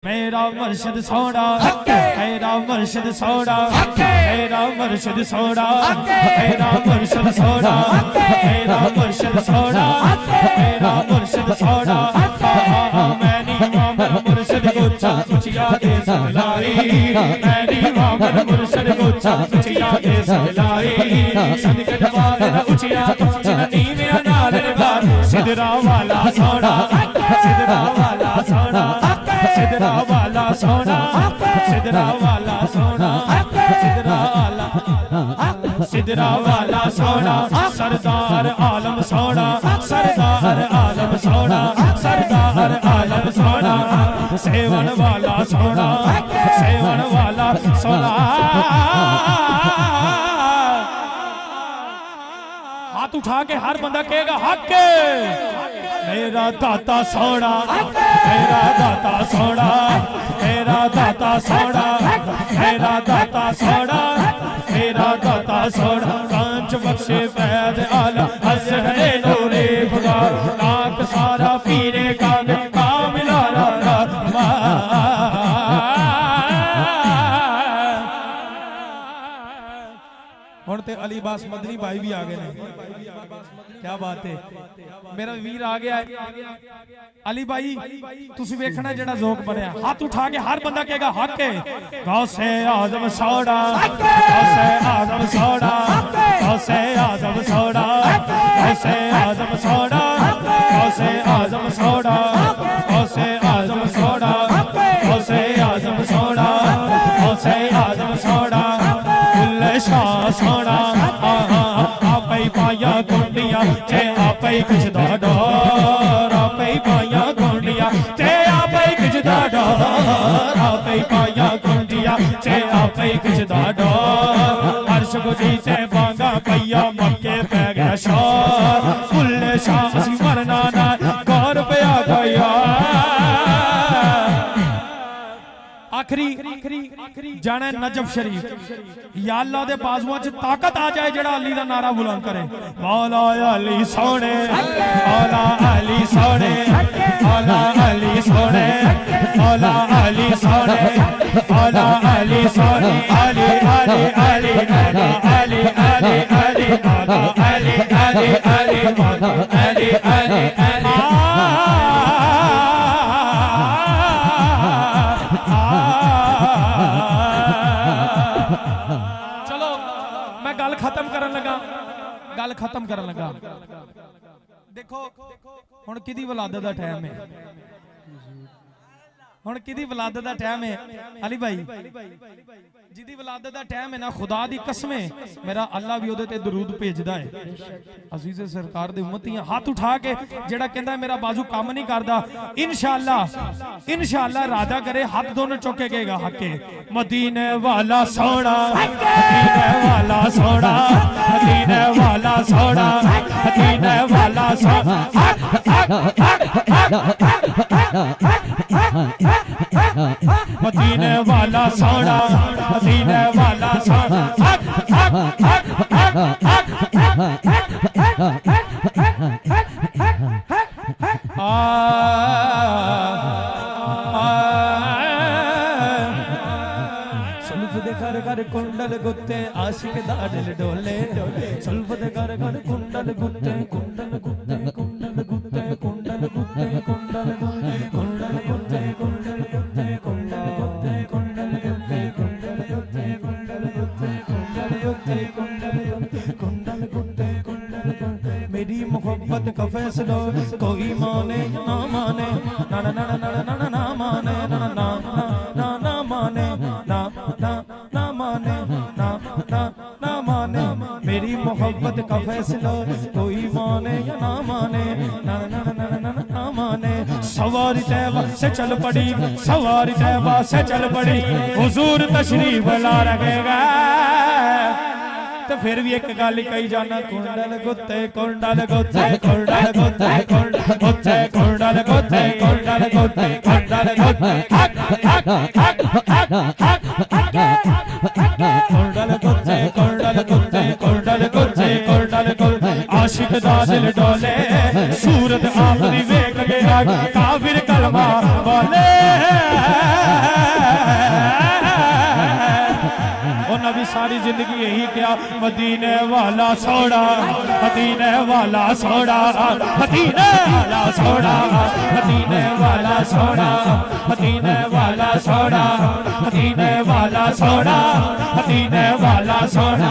मेरा मुर्शिद सोना मेरा मुर्शिद सोना मेरा मुर्शिद सोना मेरा मुर्शिद सोना मेरा मुर्शिद सोना मेरा मुर्शिद सोना मैंने मोहम्मद मुर्शिद को चाचिया दे सलाई मैंने मोहम्मद मुर्शिद को चाचिया दे सलाई सदके दरबार उचिया चिन्नी में नाल रे बात सिदरा वाला सोना सिदरा वाला सोना सिदरा वाला सोना सिदरा वाला सोना सिदरा वाला सोना सरदार आलम सोना सरदार आलम सोना सरदार आलम सोना सेवन वाला सोना सेवन वाला सोना हाथ उठा के हर बंदा कहेगा हक के मेरा दाता सोना मेरा दाता सोना मेरा दाता सोना मेरा दाता सोना मेरा दाता सोना कांच बख्शे फैज आला हसने नूरे खुदा नाक सारा पीरे का मिला हुण ते अली बास मदनी भाई भी आ गए ने क्या बात है मेरा वीर आ गया है अली भाई तुसी वेखना जेड़ा ज़ौक बनया हाथ उठा के हर बंदा कहेगा हक है गौसे आज़म सोना गौसे आज़म सोना गौसे आज़म सोना गौसे आज़म सोना गौसे आज़म सोना गौसे आज़म सोना गौसे आज़म सोना गौसे आज़म सोना शाह सोना आप ही पाया गोंडिया चे आप ही कुछ डोर आप ही पाया गोंडिया चे आप ही कुछ डोर आप ही पाया गोंडिया चे आप ही कुछ डोर अर्श को जीते बांगा पैया मक्के पे गया शोर कुल्ले शाह सी मरना ना गौर पे आ गया आखिरी जाना नजफ शरीफ या अल्लाह दे बाजुआं च ताकत आ जाए जेड़ा अली दा नारा बुलंद करे मौला अली सोने मौला अली सोने मौला अली सोने मौला अली सोने मौला अली सोने अली अली अली अली अली अली अली अली अली अली अली अली गल खत्म करन लगा देखो हुण किदी वलादत दा टाइम है हुण किदी वलादत दा टाइम है अली भाई जिदी वलादत दा टाइम है ना खुदा दी कसम है मेरा अल्लाह भी ओदे ते दरूद भेजदा है अजीज सरकार दे उम्मतियां हाथ उठा के जेड़ा कहंदा मेरा बाजू काम नहीं करदा इंशाअल्लाह राजा करे हाथ दोनों चौके कहेगा हके मदीने वाला सोना मदीने वाला सोना मदीने वाला सोना मदीने वाला सोना मदीने वाला सोना मदीने वाला सोना सुल्फ दे घर घर कुंडल गुत्ते आशिक दा दिल डोले सुल्फ दे घर घर कुंडल गुत्ते कुंडल गुत्ते कुंडल गुत्ते कुंडल गुत्ते कुंडल गुत्ते कुंडल गुत्ते कुंडल गुत्ते कुंडल गुत्ते कुंडल गुत्ते कुंडल गुत्ते कुंडल गुत्ते कुंडल गुत्ते कुंडल गुत्ते कुंडल गुत्ते कुंडल गुत्ते मेरी मोहब्बत का फैसला कोई माने ना माने ना ना ना ना ना ना माने ना ना ना ना माने ना ना ना माने ना ना ना माने मेरी मोहब्बत का फैसला कोई माने या ना माने ना ना ना ना ना माने सवारी तैबा से चल पड़ी सवारी तैबा से चल पड़ी हुजूर तशरीफ ला रखेगा तो फिर भी एक गल कही जाना कुंडल गुत्ते कुंडल गुत्ते कुंडल गुत्ते कुंडल गुत्ते कुंडल गुत्ते कुंडल गुत्ते कुंडल गुत्ते कुंडल गुत्ते कुंडल गुत्ते कुंडल गुत्ते कुंडल गुत्ते आशिक दा दिल डोले सूरत आखरी वेख गया काफिर कलमा बोले भी सारी जिंदगी यही क्या, मदीने वाला सोना, मदीने वाला सोना, मदीने वाला सोना, मदीने वाला सोना, मदीने वाला सोना, मदीने वाला सोना, मदीने वाला सोना,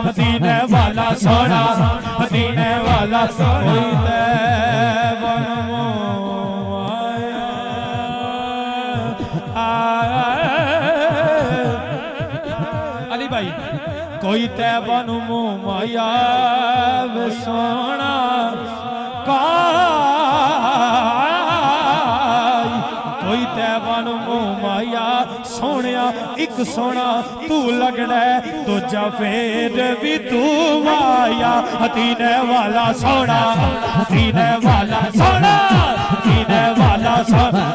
मदीने वाला सोना, मदीने वाला सोना। अली भाई कोई तैबन मुँह माया वे सोना कोई तैबन मुँह माया सोनिया एक सोना तू लगना दूजा फेर भी तू माया, मदीने वाला सोना, मदीने वाला सोना, मदीने वाला सोना।